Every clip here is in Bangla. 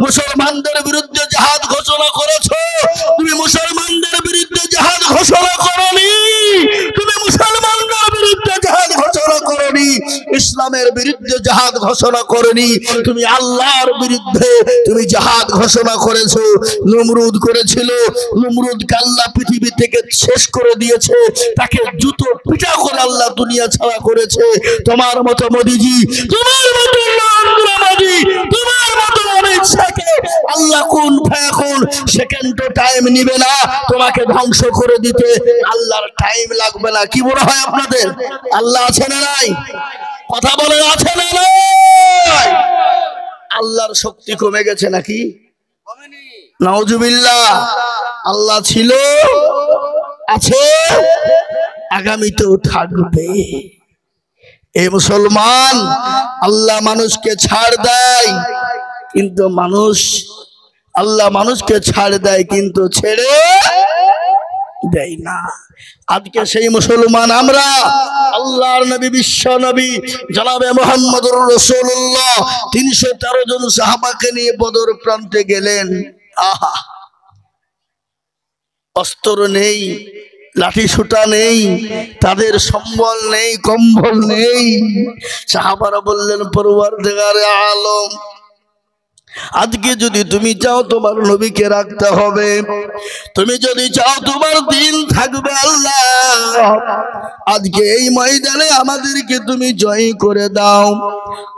মুসলমানদের বিরুদ্ধে জিহাদ ঘোষণা করেছো, তুমি মুসলমানদের বিরুদ্ধে জিহাদ ঘোষণা করনি, তুমি মুসলমানদের বিরুদ্ধে জিহাদ ঘোষণা করনি, ইসলামের বিরুদ্ধে জিহাদ ঘোষণা করনি, তুমি আল্লাহর বিরুদ্ধে তুমি জিহাদ ঘোষণা করেছো। নমরুদ করেছিল, নমরুদকে আল্লাহ পৃথিবী থেকে শেষ করে দিয়েছে, তাকে জুতো পিটা করে আল্লাহ দুনিয়া ছাড়া করেছে। তোমার মতো মোদিজি, তোমার মতো নরেন্দ্র মোদি, তোমার মতো অমিত শাহকে আল্লাহ কোন ফায়াকুন সেকেন্ড টাইম নিবে না তোমাকে ধ্বংস করে দিতে, আল্লাহর টাইম লাগবে না। কি মনে হয় আপনাদের আল্লাহ আছে না নাই? কথা বলে আছে না নাই? আল্লাহর শক্তি কমে গেছে নাকি? নাউজুবিল্লাহ। আল্লাহ ছিল, আছে, আগামীতেও থাকবে। এ মুসলমান, আল্লাহ মানুষকে ছাড় দেয় কিন্তু আল্লাহ মানুষকে ছাড় দেয় কিন্তু ছেড়ে দেয় না। আজকে সেই মুসলমান আমরা। আল্লাহর নবী, বিশ্ব নবী জনাবে মুহাম্মদুর রাসূলুল্লাহ 313 জন সাহাবাকে নিয়ে বদর প্রান্তে গেলেন। আহা, অস্ত্র নেই, লাঠি সুটা নেই, তাদের সম্বল নেই, কম্বল নেই। সাহাবারা বললেন, পরওয়ারদিগারে আলম, আজকে যদি তুমি চাও তোমার নবীকে রাখতে হবে, তুমি যদি চাও তোমার দিন থাকবে, আল্লাহ আজকে এই ময়দানে আমাদেরকে তুমি জয় করে দাও।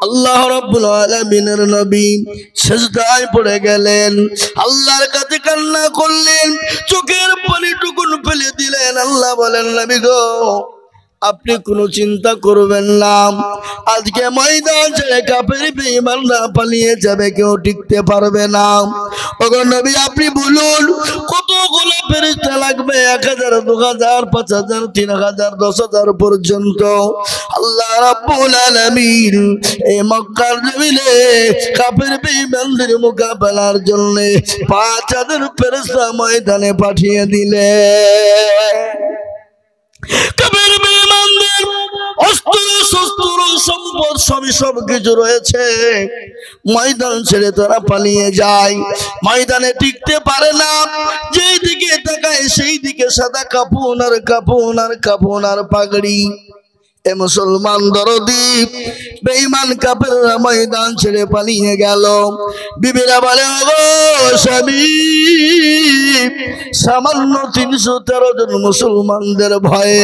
আল্লাহ রাব্বুল আলামিনের নবী সিজদায় পড়ে গেলেন, আল্লাহর কাছে কান্না করলেন, চোখের পানিটুকুন ফেলে দিলেন। আল্লাহ বলেন, নবী গো, আপনি কোনো চিন্তা করবেন না, আজকে ময়দান ছেড়ে কাফের বেঈমানরা পালিয়ে যাবে, কেউ টিকতে পারবে না। ওগো নবী, আপনি বলুন কতগুলো ফেরেশতা লাগবে? 1000, 2000, 5000, 3000, 10000 পর্যন্ত। আল্লাহ রাব্বুল আলামিন এই মক্কার জমিনে কাফের বেঈমানদের মোকাবেলার জন্য 5000 ফেরেশতা ময়দানে পাঠিয়ে দিলেন। কাফের বেঈমানদের অস্ত্র শস্ত্র সম্পদ সব কিছু রয়েছে, ময়দান ছেড়ে তারা পালিয়ে যায়, ময়দানে টিকতে পারে না। যেই দিকে তাকায় সেই দিকে সাদা কাফন আর কাফন আর কাফন আর পাগড়ি। এ মুসলমান দরদি, বেঈমান কাফেররা ময়দান ছেড়ে পালিয়ে গেল। বিবিরা বলে, ওগো স্বামী, সামান্য 313 জন মুসলমানদের ভয়ে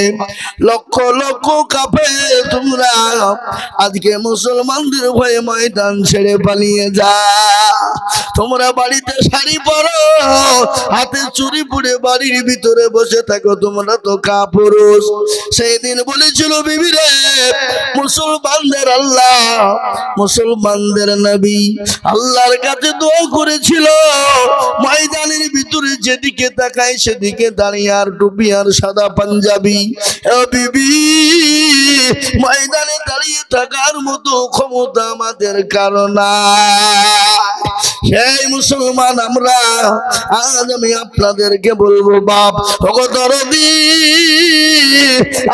লক্ষ লক্ষ কাফের তোমরা আজকে মুসলমানদের ভয়ে ময়দান ছেড়ে পালিয়ে যা। তোমরা বাড়িতে শাড়ি পরো, হাতে চুরি পরে বাড়ির ভিতরে বসে থাকো, তোমরা তো কাপুরুষ। সেই দিন বলেছিল বিবিরে, মুসলমানদের আল্লাহ, মুসলমানদের নবী আল্লাহর কাছে দোয়া করেছিল, ময়দানের ভিতরে যেদিকে তাকায় সেদিকে দাঁড়িয়ে আর টুপি আর সাদা পাঞ্জাবি। ও বিবি, ময়দানে দাঁড়িয়ে থাকার মতো ক্ষমতা আমাদের কারণ। সেই মুসলমান আমরা। আজ আমি আপনাদেরকে বলবো, বাপ ওগো দরদি,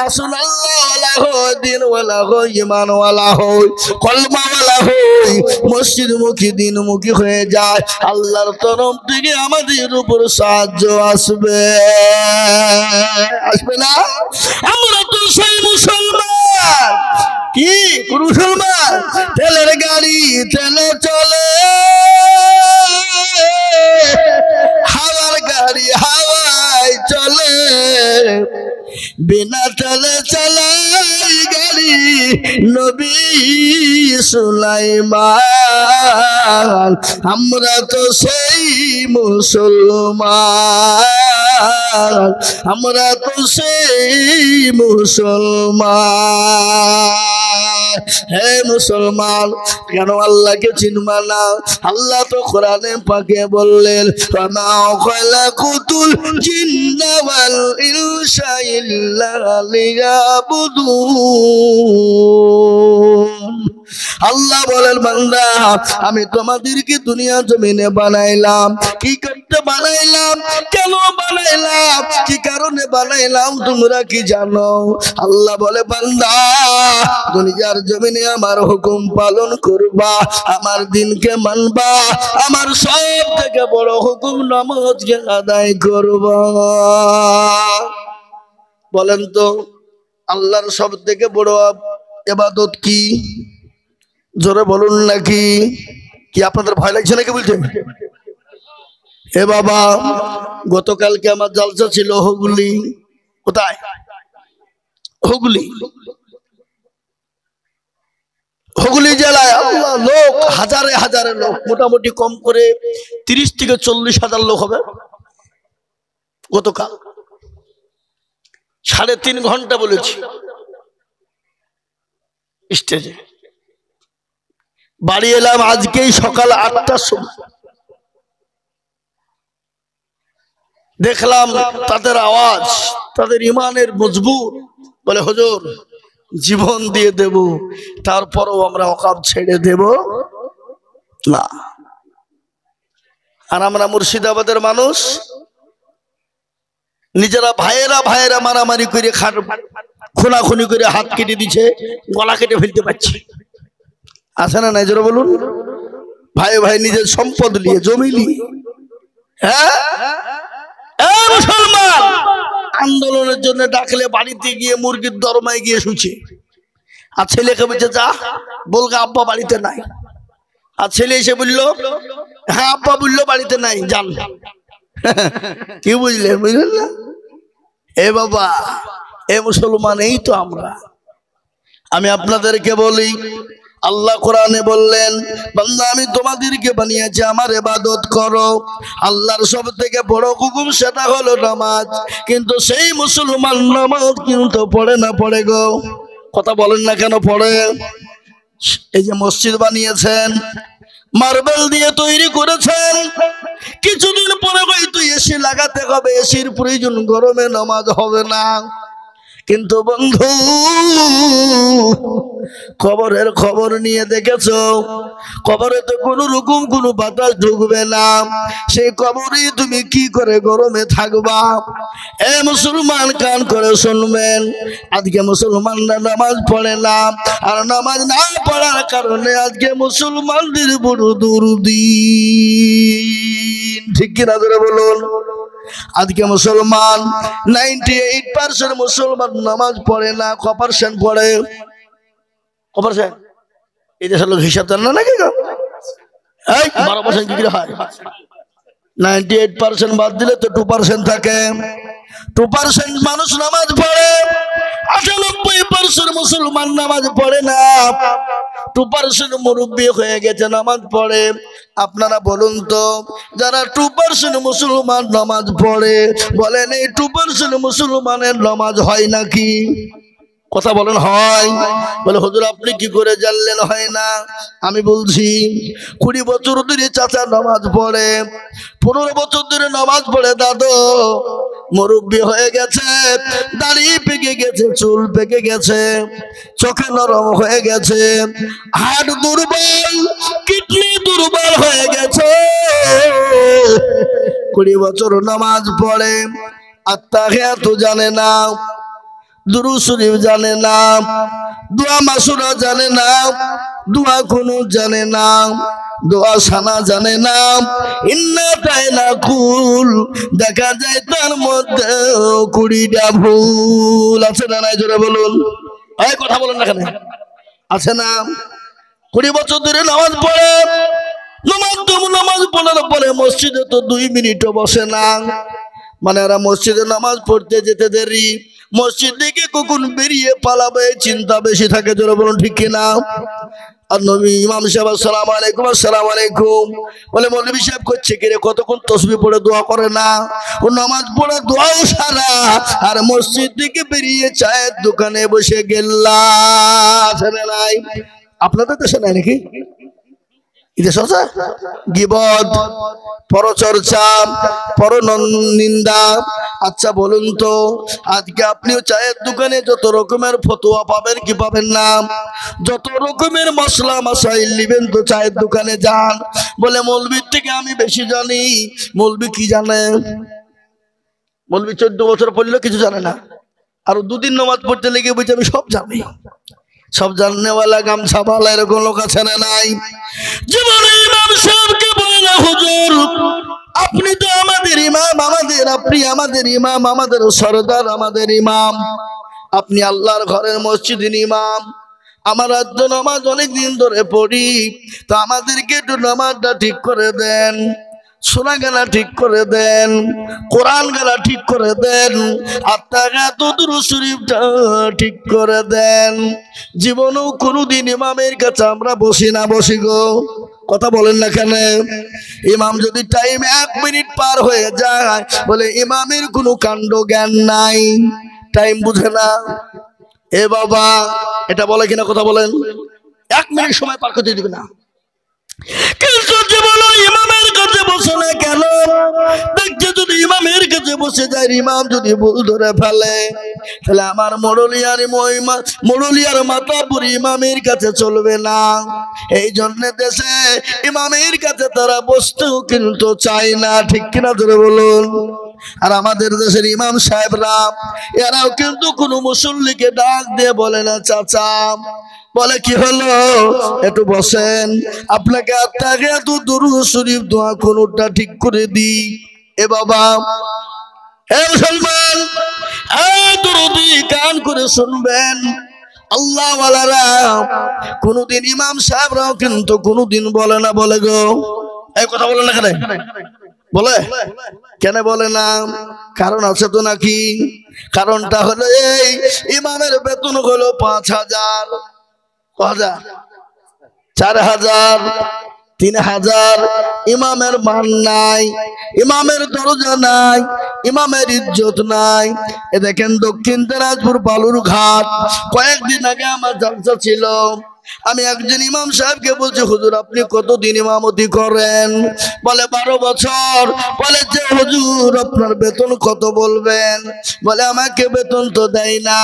আসুন আল্লাহওয়ালা হই, দিনওয়ালা হই, ইমানওয়ালা হই, কলমাওয়ালা হই, মসজিদমুখী দিনমুখী হয়ে যায়, আল্লাহর তরফ থেকে আমাদের উপর সাহায্য আসবে। আসবে না? আমরা তো সেই মুসলমান। কি মুসলমান? তেলের গাড়ি তেলে চলে, হাওয়ার গাড়ি হাওয়ায় চলে, বিনা তেলে চালাই গাড়ি নবী সুলাইমান। আমরা তো সেই মুসলমান, আমরা তো সেই মুসলমান। হে মুসলমান, কেন আল্লাহকে চিনবা না? আল্লাহ তো কোরআনে পাকে বললেন, ওয়া খালাকুতুল জিন্না ওয়াল ইনসা ইল্লা লিয়াবুদুন। আল্লাহ বলেন, বান্দা আমি তোমাদেরকে দুনিয়া জমিনে বানাইলাম, কি করতে বানাইলাম, কেন বানাইলাম? বানাইলাম, কি কারণে বানাইলাম তোমরা কি জানো? আল্লাহ বলে বান্দা দুনিয়ার জমিনে আমার হুকুম পালন করবা, আমার দিনকে মানবা, আমার সব থেকে বড় হুকুম নামাজকে আদায় করবা। বলেন তো আল্লাহর সব থেকে বড় ইবাদত কি? জোরে বলুন নাকি? কি আপনাদের ভয় লাগছে নাকি বলতে? এ বাবা গতকালকে আমার জলসা ছিল হুগলি। কোথায়? হুগলি। হুগলি জেলায় আল্লাহ লোক হাজারে হাজারে লোক, মোটামুটি কম করে 30 থেকে 40,000 লোক হবে। গতকাল 3.5 ঘন্টা বলেছি স্টেজে। বাড়ি এলাম আজকেই সকাল 8টার সময়। দেখলাম তাদের আওয়াজ, তাদের ইমানের মজবুত। বলে হুজুর জীবন দিয়ে দেব, তারপরও আমরা ওকাব ছেড়ে দেব না। আর আমরা মুর্শিদাবাদের মানুষ, নিজেরা ভাইয়েরা মারামারি করে খুনাখুনি করে হাত কেটে দিচ্ছে, গলা কেটে ফেলতে পারছি। আছে না নাই জোরে বলুন? ভাই ভাই নিজের সম্পদ নিয়ে, জমি নিয়ে। হ্যাঁ মুসলমান আন্দোলনের জন্য ডাকলে বাড়িতে গিয়ে মুরগির দরমায় গিয়ে শুছে, আর ছেলেকে বলছে যা, বলগা আব্বা বাড়িতে নাই। আর ছেলে এসে বললো হ্যাঁ আব্বা বললো বাড়িতে নাই, যান। কি বুঝলেন? বুঝলেন না? এ বাবা এ মুসলমান, এই তো আমরা। আমি আপনাদেরকে বলি আল্লাহ কোরআনে বললেন বান্দা আমি তোমাদেরকে বানিয়েছি আমার ইবাদত করো। আল্লাহর সব থেকে বড় হুকুম সেটা হলো নামাজ। কিন্তু সেই মুসলমান নামাজ কিন্তু পড়ে না। পড়ে গো, কথা বলেন না কেন পড়ে? এই যে মসজিদ বানিয়েছেন, মার্বেল দিয়ে তৈরি করেছেন, কিছুদিন পরে হয়তো এসি লাগাতে হবে, এসির প্রয়োজন, গরমে নামাজ হবে না। কিন্তু বন্ধু কবরের খবর নিয়ে দেখেছো? কবরে তো কোনো রকম কোনো বাতাস ঢুকবে না, সেই কবরে তুমি কি করে গরমে থাকবা? এ মুসলমান কান করে শুনবেন, আজকে মুসলমানরা নামাজ পড়ে না, আর নামাজ না পড়ার কারণে আজকে মুসলমানদের বড় দুর্দিন। ঠিক কিনা ধরে বলুন? আজকে মুসলমান 98% মুসলমান নামাজ পড়ে না। কপারসেন্ট পড়ে? কপারসেন্ট এই দেশের লোক হিসাব জানে না নাকি? 12% কি হয়? 98% বাদ দিলে তো 2% থাকে। 2% মানুষ নামাজ পড়ে, 98% মুসলমান নামাজ পড়ে না। 2% মুরব্বী হয়ে গেছে নামাজ পড়ে। আপনারা বলুন তো, যারা 2% মুসলমান নামাজ পড়ে, বলেন এই 2% মুসলমানের নামাজ হয় নাকি? কথা বলেন হয়? বলে হুজুর আপনি কি করে জানলেন হয় না? আমি বলছি 20 বছর ধরে চাচা নামাজ পড়ে, 15 বছর ধরে নামাজ পড়ে দাদু, মুরব্বী হয়ে গেছে, দাড়ি পেকে গেছে, চুল পেকে গেছে, চোখে নরম হয়ে গেছে, হাড় দুর্বল, কিডনি দুর্বল হয়ে গেছে। 20 বছর নামাজ পড়ে, আত্তাহিয়াত জানে না, দুরূদ শরীফ জানে না, দোয়া মাসুরা জানে না, দোয়া কুনুত জানে না, দোয়া সানা জানে না, ইন্না তাইনা কুল দেখা যায় তার মধ্যে 20টা ভুল আছে না নাই জোরে বলুন? এই কথা বলেন না কেন? আছে না? 20 বছর ধরে নামাজ পড়ে, নামাজ পড়ার পরে মসজিদে তো 2 মিনিটও বসে না। মানে এরা মসজিদে নামাজ পড়তে যেতে দেরি, মসজিদ থেকে কখন বেরিয়ে পালাবে চিন্তা বেশি থাকে। জোরে বলুন ঠিক কিনা? আর নবী ইমাম সাহেব আসসালামু আলাইকুম, আসসালামু আলাইকুম বলে মৌলভী সাহেব করছে কি রে, কতক্ষণ তসবিহ পড়ে দোয়া করে না? ও নামাজ পড়ে দোয়াও সারা, আর মসজিদ থেকে বেরিয়ে চায়ের দোকানে বসে গেল্লা। নাই আপনাদের দেশে নাই নাকি? গীবত, পরচর্চা, পরনিন্দা। আচ্ছা বলুন তো, আজকে আপনিও চায়ের দোকানে যত রকমের ফতোয়া পাবেন কি পাবেন না? যত রকমের মশলা মাসাইল নিবেন তো চায়ের দোকানে যান, বলে মৌলবীর থেকে আমি বেশি জানি। মৌলবী কি জানে? মৌলবি 14 বছর পড়লেও কিছু জানে না, আর দুদিন নামাজ পড়তে লেগে বলছে আমি সব জানি। সব জাননেওয়ালা গামছাওয়ালা এরকম লোক আছে না নাই? জীবনে ইমাম সাহেবকে বলে না, হুজুর আপনি তো আমাদের ইমাম, আপনি আমাদের ইমাম, আমাদের সরদার, আমাদের ইমাম, আপনি আল্লাহর ঘরের মসজিদের ইমাম। আমার আজ নামাজ অনেক দিন ধরে পড়ি, তো আমাদেরকে একটু নামাজটা ঠিক করে দেন, সোনা গেলা ঠিক করে দেন, কোরআন গেলা ঠিক করে দেন, দুরূদ শরীফটা ঠিক করে দেন। জীবনেও কোনোদিন ইমামের কাছে আমরা বসি না, বসি গো, কথা বলেন না কেন? ইমাম যদি টাইম 1 মিনিট পার হয়ে যায় বলে ইমামের কোনো কাণ্ড জ্ঞান নাই, টাইম বুঝে না। এ বাবা, এটা বলে কিনা কথা বলেন? 1 মিনিট সময় পার করতে দিবে না। কিন্তু জীবন ইমামের কাছে বসে না কেন? দেখছে যদি ইমামের কাছে বসে যায়, ইমাম যদি ভুল ধরে ফেলে, তাহলে আমার মুরুলিয়ার মাতাপুর ইমামের কাছে চলবে না। এই জন্য দেশে ইমামের কাছে তারা বসতেও কিন্তু চায় না, ঠিক কিনা ধরে বলুন? আর আমাদের দেশের ইমাম সাহেবরা এরাও কিন্তু কোনো মুসল্লিকে ডাক দিয়ে বলে না চাচা, বলে কি হলো একটু বসেন, আপনাকে আত্মাহিয়াতু দুরূদ শরীফ দোয়া কোনটা ঠিক করে দি। এ বাবা, হে মুসলমান, দুরুদি কান করে শুনবেন। আল্লাহ ওয়ালারা কোনদিন ইমাম সাহেবরাও কিন্তু কোনদিন বলে না, বলে গো, এই কথা বলে না কেন? বলে কেন বলে না? কারণ আছে তো নাকি? কারণটা হলো এই, ইমামের বেতন হলো 5,000, 4,000, 3,000। ইমামের মান নাই, ইমামের দরজা নাই, ইমামের ইজ্জত নাই। এ দেখেন দক্ষিণ দিনাজপুর বালুরঘাট, কয়েকদিন আগে আমার জালসা ছিল। আমি একজন ইমাম সাহেবকে বলছি, হুজুর আপনি কতদিন ইমামতি করেন? বলে 12 বছর। বলে যে হুজুর আপনার বেতন কত বলবেন? বলে আমাকে বেতন তো দেয় না,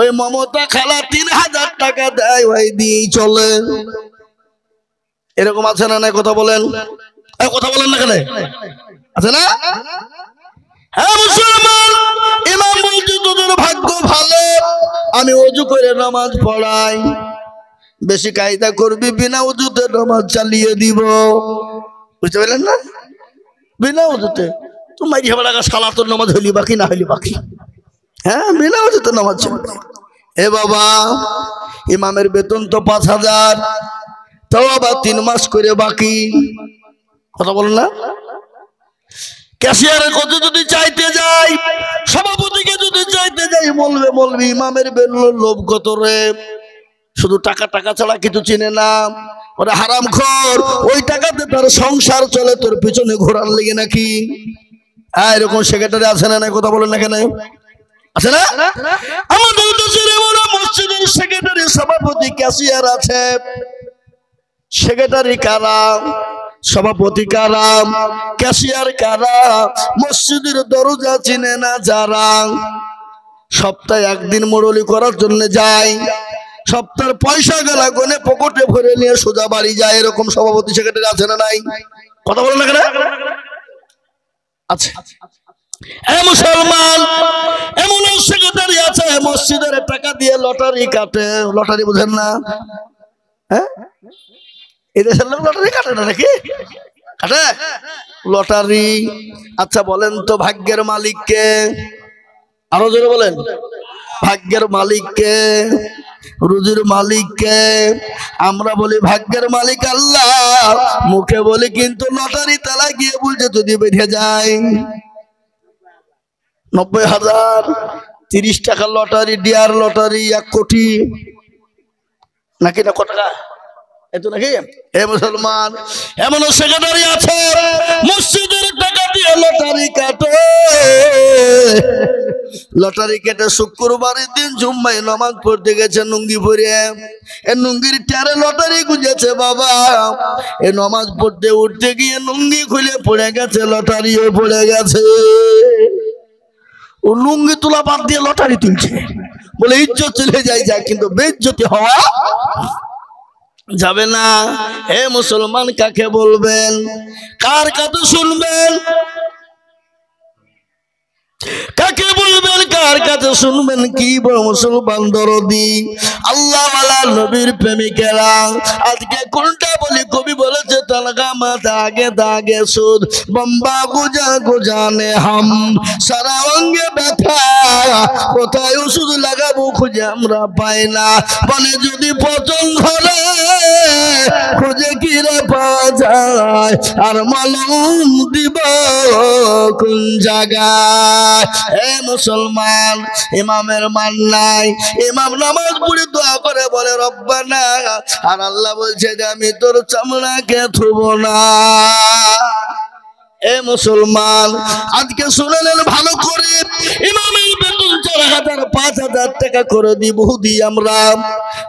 ওই মমতা খালা 3,000 টাকা দেয়, ওই দিয়েই চলে। এরকম আছে না? কথা বলেন, কথা বলেন না কেন? আছে না? হ্যাঁ মুসলমান, ইমাম বলছে তোদের ভাগ্য ভালো, আমি ওযু করে নামাজ পড়াই, বেশি কায়দা করবি বিনা ওযুতে নামাজ চালিয়ে দিব। বুঝতে পারলেন না? বিনা ওযুতে তোমার ঝামেলা সালাতুর নামাজ হইলি বাকি, না হইলি বাকি। হ্যাঁ, বিনা ওযুতে নামাজ চলবে। এ বাবা, ইমামের বেতন তো 5,000, তাও আবার 3 মাস করে বাকি। কথা বলেন না? ক্যাশিয়ারের কত যদি চাইতে যাই, সভাপতিকে যদি চাইতে যাই, বলবে বলবি ইমামের বেতনের লোভ কত রে, শুধু টাকা টাকা ছাড়া কিছু চিনে না। ওরা হারামখোর, ওই টাকাতে তার সংসার চলে, তোর পিছনে ঘোরার লেগে নাকি? এরকম সেক্রেটারি আছে না? কথা বলেন না কেন? আছে না? আমাদের দেশের এমন মসজিদের সেক্রেটারি, সভাপতি, ক্যাশিয়ার আছে। সেক্রেটারি কারা, সভাপতি কারা, ক্যাশিয়ার কারা, মসজিদের দরজা চিনে না যারা, সপ্তাহে একদিন মুরলি করার জন্য যায়, সপ্তাহের পয়সা গেলা গনে পকেটে ভরে নিয়ে সোজা বাড়ি যায়, এরকম সভাপতি সেক্রেটারি আছে না নাই? কথা বলেন না কেন? আছে। মুসলমান, এমন সেক্রেটারি আছে মসজিদের টাকা দিয়ে লটারি কাটে। লটারি বুঝেন না? হ্যাঁ, এদেশের লোক লটারি কাটে না নাকি? কাটে লটারি। আচ্ছা বলেন তো ভাগ্যের মালিক কে? আরো জোরে বলেন, ভাগ্যের মালিক কে? রুজির মালিক কে? আমরা বলি ভাগ্যের মালিক আল্লাহ, মুখে বলি, কিন্তু লটারি তালা গিয়ে বলছে যদি বেঁধে যায় 90,000, 30 টাকা লটারি, ডিয়ার লটারি 1 কোটি নাকি, না কত টাকা এত নাকি? হে মুসলমান, এমন সেক্রেটারি আছে মসজিদের টাকা দিয়ে লটারি কাটে। লটারি কেটে শুক্রবারের দিন জুম্মায় নামাজ পড়তে গেছে লুঙ্গি পরে, এ লুঙ্গির টারে লটারি গুঁজেছে বাবা। এ নামাজ পড়তে উঠতে গিয়ে লুঙ্গি খুলে পড়ে গেছে, লটারিও পড়ে গেছে। ও লুঙ্গি তোলা বাদ দিয়ে লটারি তুলছে, বলে ইজ্জত চলে যায়, কিন্তু বেইজ্জতি হওয়া যাবে না। হে মুসলমান, কাকে বলবেন, কার কথা শুনবেন? কাকে বলবেন, কার কাছে শুনবেন? কি বড় মুসলমান দরদি আল্লাহ ওয়ালা নবীর প্রেমিকেরা। আজকে কোনটা বলি? কবি বলেছে তলগামা দাগে দাগে সুদ বম্বা গুজা গুজানে হাম, সারা অঙ্গে ব্যথা কোথায় ওষুধ লাগাবো খুঁজে আমরা পাই না। বলে যদি পচন ধরে খুঁজে কিরে পাওয়া যায়, আর মলম দিব কোন জায়গায়? হে মুসলমান, ইমামের মান নাই। ইমাম নামাজ পড়ে দোয়া করে বলে রব্বানা, আর আল্লাহ বলছে যে আমি তোর চামড়াকে থুব না। এ মুসলমান, আজকে শুনে নেন ভালো করে, ইমামের বেতন 4,000 5,000 টাকা করে দিব দি আমরা।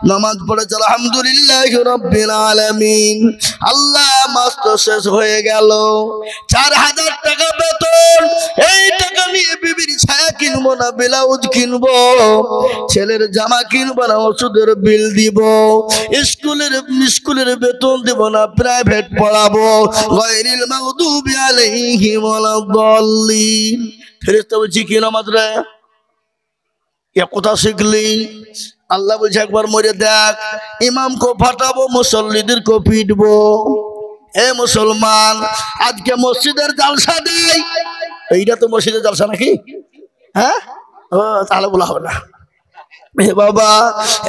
নামাজ পড়েছে আলহামদুলিল্লাহ রাব্বিল আলামিন। আল্লাহ মাস তো শেষ হয়ে গেল, 4,000 টাকা বেতন। এই টাকা নিয়ে বিবির ছায়া কিনবো না, ব্লাউজ কিনবো, ছেলের জামা কিনবো না, ওষুধের বিল দিব, স্কুলের বেতন দিব না, প্রাইভেট পড়াবো। গায়রিল মাগদুবি আলাইহিম ওয়ালাদ-দাল্লিন। ফেরেশতা বলছি কি নামাজ রে, এ কথা শিখলি? আল্লাহ বলছে একবার মরে দেখ, ইমামকে ফাটাবো, মুসল্লিদেরকে পিটবো। হে মুসলমান, আজকে মসজিদের জালসা দেয়, এইটা তো মসজিদের জালসা নাকি? হ্যাঁ, তাহলে বলা হবে না। হে বাবা,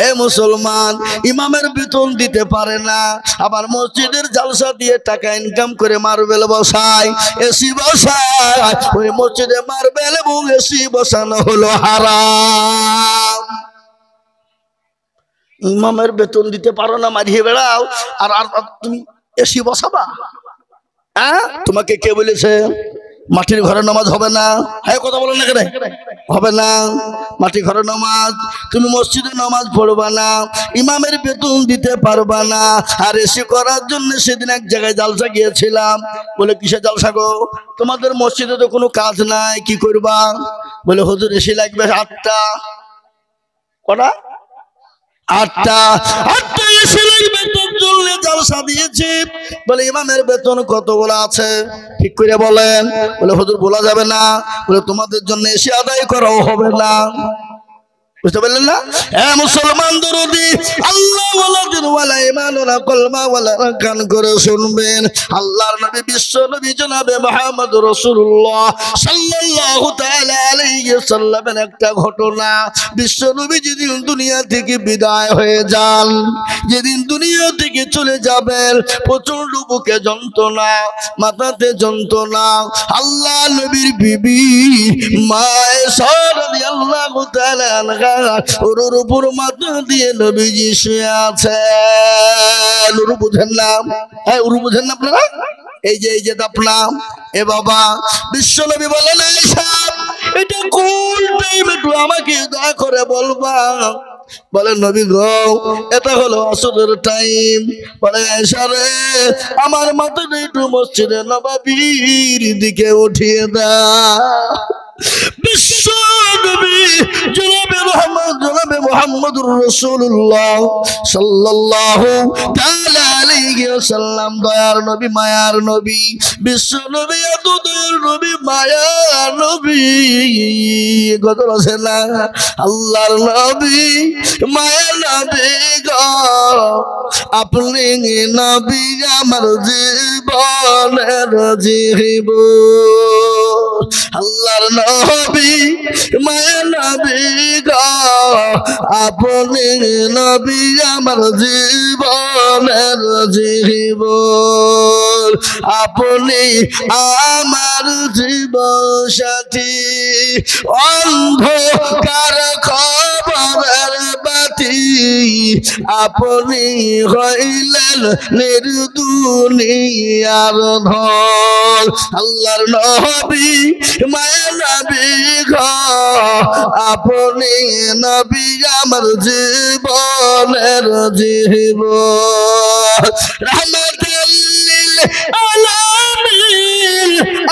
হে মুসলমান, ইমামের বেতন দিতে পারে না, আবার মসজিদের জালসা দিয়ে টাকা ইনকাম করে মার্বেল বসায়, এসি বসায়। ওই মসজিদে মার্বেল এবং এসি বসানো হলো হারাম। ইমামের বেতন দিতে পারো না, মারিয়ে বেড়াও, আর তুমি এসি বসাবা? হ্যাঁ, তোমাকে কে বলেছে মাটির ঘরে নামাজ হবে না? হ্যাঁ, কথা বলো না কেন? হবে না মাটি ঘরে নামাজ। তুমি মসজিদে নামাজ পড়বা না, ইমামের বেতন দিতে পারবা না। আর এসি করার জন্য সেদিন এক জায়গায় জালসা গিয়েছিলাম। বলে কিসে জালসা গো? তোমাদের মসজিদে তো কোনো কাজ নাই, কি করবা? বলে হুজুর এসি লাগবে 8টা। কটা? 8টা এসি লাগবে, তোর জন্য জালসা দিয়েছি। বলে ইমামের বেতন কতগুলো আছে ঠিক করে বলেন? বলে হুজুর বলা যাবে না। বলে তোমাদের জন্য এসি আদায় করাও হবে না। বুঝতে পারলেন না? হ্যাঁ মুসলমান দরদি, আল্লাহ ওয়ালা ঈমান ওয়ালা কলমা ওয়ালা কান করে শুনবেন। আল্লাহর নবী বিশ্ব নবী জনাবে মুহাম্মদ রাসূলুল্লাহ সাল্লাল্লাহু তাআলা আলাইহি সাল্লামের একটা ঘটনা। বিশ্ব নবী যেদিন দুনিয়া থেকে বিদায় হয়ে যান, যেদিন দুনিয়া থেকে চলে যাবেন, প্রচন্ড বুকে যন্ত্রণা, মাথাতে যন্ত্রণা। আল্লাহ নবীর বিবি মা আয়েশা রাদিয়াল্লাহু তাআলা আনহা ওর উপর মাথা দিয়ে নবীজি শুয়ে আছেন। উরু বুঝেন না? হ্যাঁ, উরু বুঝেন না আপনারা? এই যে দাপনা। এ বাবা, বিশ্ব নবী বলেন আয়েশা এটা কোন টাইম, একটু আমাকে দয়া করে বলবা? বলেন নবী গো, এটা হলো আসরের টাইম। বলে আয়েশা রে, আমার মাথাটা একটু মসজিদে নববীর দিকে উঠিয়ে দাও। বিশ্ব নবী জনাবে মুহাম্মদুর রাসূলুল্লাহ সাল্লাল্লাহু তাআলা আলাইহি ওয়াসাল্লাম, দয়ার নবী, মায়ার নবী, বিশ্ব নবী, এত দয়ার নবী, মায়ার নবী, কত আছে না? আল্লাহর নবী, মায়ার নবী গো, আপনি নবী আমার জীবনের জীবন। আল্লাহর নবী, মায়া নবী গো, আপনি নবী আমার জীবনের জীবন। আপনি আমার জীবন সাথী, অন্ধকার খবরের বাতি, আপনি হইলেন নির্দুনিয়ার ধন। আল্লাহর নবী, মায়া নবী গো, আপনি নবী আমার জীবনের জীবন। রাহমাতুল লিল আলামিন,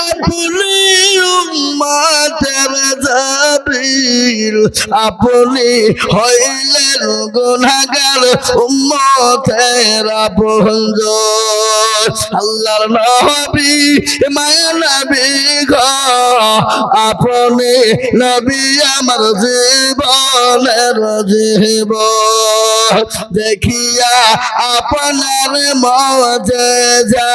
আপনি উম্মতের জাবির, আপনি হইলেন গুনাহগার উম্মতের আপনজন। আল্লাহর নবী মায়া নবী গো আপনি নবী আমার জীবনের জীবন দেখিয়া আপনার মুজিজা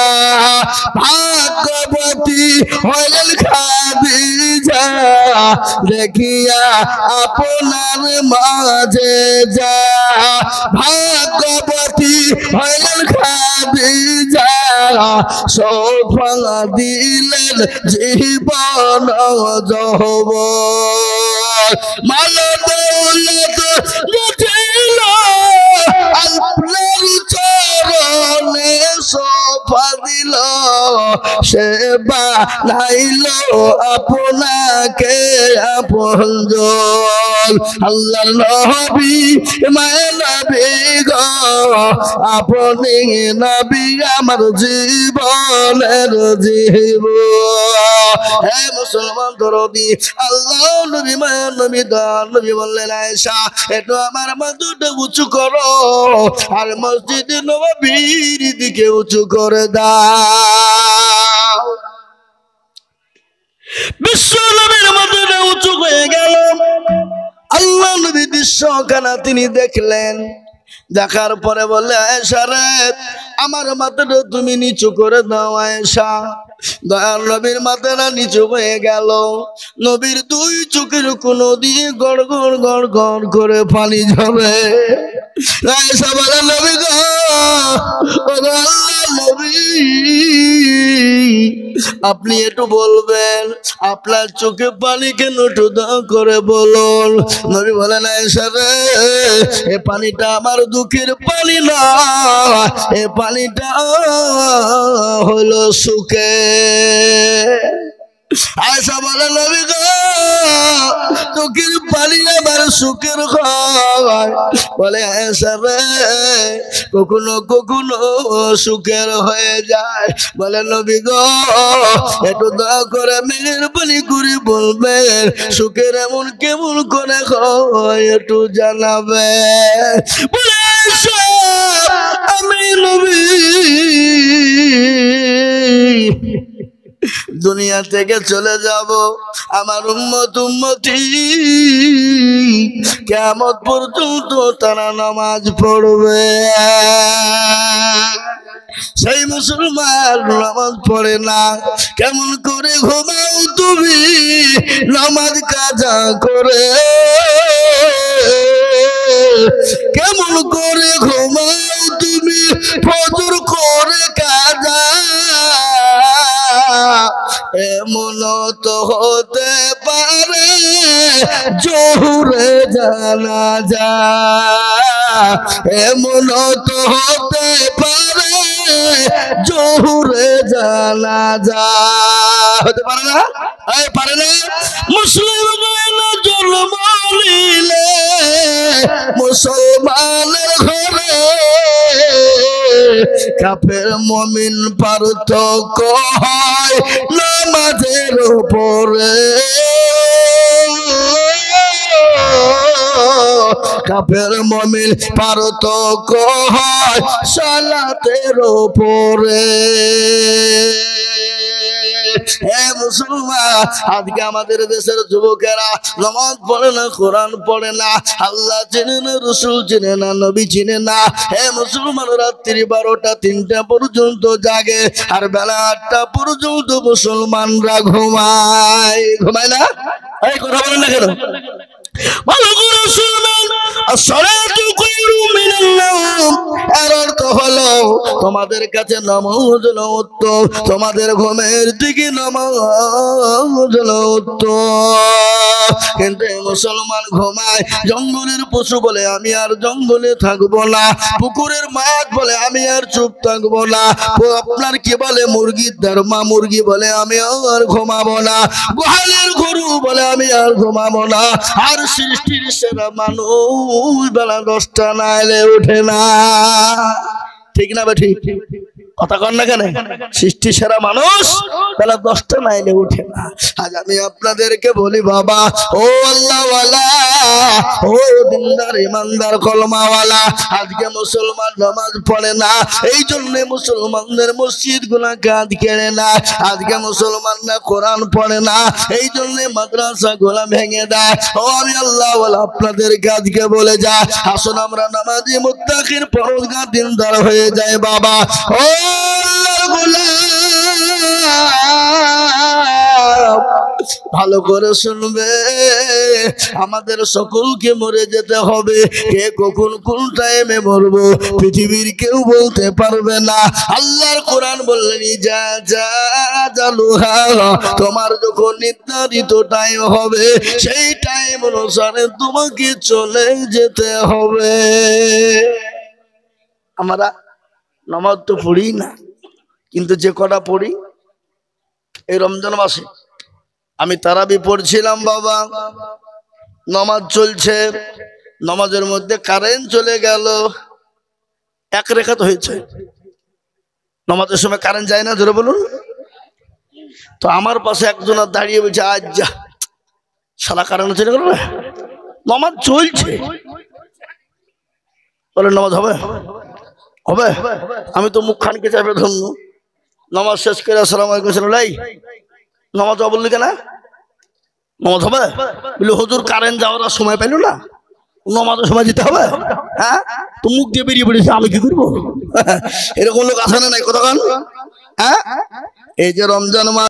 ভাগ্যবতী হলেন খাদিজা দেখিয়া আপনার মুজিজা ভাগ্যবতী হলেন খাদিজা সৌভাগ্য দিলেন জীবন যৌবন মাল দৌলত লুটিল আপনার চরণে শোভা দিল সেবা নাইল আপনাকে আপনজন আল্লাহর নবী মায়া নবী গো আপনি নবী আমার জীবনের জীবন হে মুসলমান দরদি আল্লাহ নবী মায়া নবী দান নবী বললেন আয়েশা একটু আমার মাথাটা উঁচু করো আর মসজিদে নববীর দিকে উঁচু করে দাও বিশ্ব নবীর মাথাটা উঁচু হয়ে গেল আল্লাহ নবী দৃশ্যখানা তিনি দেখলেন দেখার পরে বললে আয়েশা রে আমার মাথাটা তুমি নিচু করে দাও আয়েশা দয়াল নবীর মাথাটা নিচু হয়ে গেল নবীর দুই চোখের কোণ দিয়ে গড় গড় গড় গড় করে পানি ঝরে আয়েশা বলে নবী গো আল্লাহ নবী আপনি একটু বলবেন আপনার চোখে পানি কেন একটু দাও করে বলুন নবী বলেন আয়েশা রে এ পানিটা আমার দুঃখের পানি না এ পানিটা হলো সুখে আয়েশা বলে নবী গো চোখের পানি আমার সুখের হয় বলে আয়েশা রে কখনো কখনো সুখের হয়ে যায় বলে নবী গো একটু দয়া করে মেহেরবানি করে বলবেন সুখের এমন কেমন করে হয় একটু জানাবে বলে আয়েশা আমি নবী দুনিয়া থেকে চলে যাব আমার উম্মতি কিয়ামত পর্যন্ত তারা নামাজ পড়বে সেই মুসলমান নামাজ পড়ে না কেমন করে ঘুমাও তুমি নামাজ কাজা করে কেমন করে ঘুমাও তুমি ফজর করে কাজা এমন তো হতে পারে জোহরে জানাজা এমন তো হতে পারে জোহরে জানাজা হতে পারে না পারে না মুসলিম জন্ম নিলে মুসলমানের ঘরে কাফের মুমিন পার্থক্য হয় নামাজের উপরে কাফের মুমিন পার্থক্য হয় সালাতের উপরে হে মুসলমান আজকে আমাদের দেশের যুবকেরা নামাজ পড়ে না কোরআন পড়ে না আল্লাহ চিনে না রাসূল চিনে না নবী চিনে না হে মুসলমান রাত্রি 12টা 3টা পর্যন্ত জাগে আর বেলা 8টা পর্যন্ত মুসলমানরা ঘুমায় না এই কথা বলেন না কেন ভালো করে শুনবেন আসসালাতু খায়রু মিনান নাওম এর অর্থ হলো তোমাদের কাছে নামাজ হলো উত্তম তোমাদের ঘুমের থেকে নামাজ হলো উত্তম কিন্তু মুসলমান ঘুমায় জঙ্গলের পশু বলে আমি আর জঙ্গলে থাকবো না পুকুরের মাছ বলে আমি আর চুপ থাকবো না আপনার কি বলে মুরগির ধর্মা মুরগি বলে আমি আর ঘুমাবো না গোহালের গরু বলে আমি আর ঘুমাবো না আর সৃষ্টির সেরা মানুষ বেলা 10টা না এলে ওঠে না ঠিক না বে ঠিক কথা কন না কেন সৃষ্টি সেরা মানুষ বেলা 10টা না এলে ওঠে না আজ আমি আপনাদেরকে বলি বাবা ও আল্লাহ ওয়ালা ও দিনদার ইমানদার কলমাওয়ালা, আজকে মুসলমান নামাজ পড়ে না, এই জন্য মুসলমানদের মসজিদ গুলা কাজ কেড়ে না। আজকে মুসলমানরা কোরআন পড়ে না, এই জন্য মাদ্রাসা গুলা ভেঙে দেয়। ও আমি আল্লাহ আপনাদের কাজকে বলে যা, আসুন আমরা নামাজি মুত্তাকির পরহেজগার দিনদার হয়ে যায় বাবা। ও আল্লাহর গোলাম, ভালো করে শুনবে, আমাদের সকলকে মরে যেতে হবে। কে কখন কোন টাইমে মরবো পৃথিবীর কেউ বলতে পারবে না। আল্লাহর কোরআন বললেন যা যা জালুহা, তোমার যখন নির্ধারিত টাইম হবে সেই টাইম অনুসারে তোমাকে চলে যেতে হবে। আমরা নামাজ তো পড়ি না, কিন্তু যে কটা পড়ি এই রমজান মাসে, আমি তারাবি পড়ছিলাম বাবা, নামাজ চলছে, নামাজের মধ্যে কারেন্ট চলে গেল, এক রেখাত হয়েছে। নামাজের সময় কারেন্ট যায় না, জোরে বলুন। তো আমার পাশে একজন দাঁড়িয়ে বলছে আজ যা সারা কারেন্ট চলে গেল, নামাজ চলছে, বলে নামাজ হবে হবে? আমি তো মুখ খানকে চাপে ধরল, নামাজ শেষ করে আসসালামু আলাইকুম লাই নামাজ বললি কেন, নামাজ হবে? বলে হুজুর কারেন্ট যাওয়ার সময় পেল না, নামাজের সময় দিতে হবে। হ্যাঁ, তো মুখ দিয়ে বেরিয়ে পড়েছে, আমি কি করবো? এরকম লোক আসে না নাই কথা। হ্যাঁ, এই যে রমজান মাস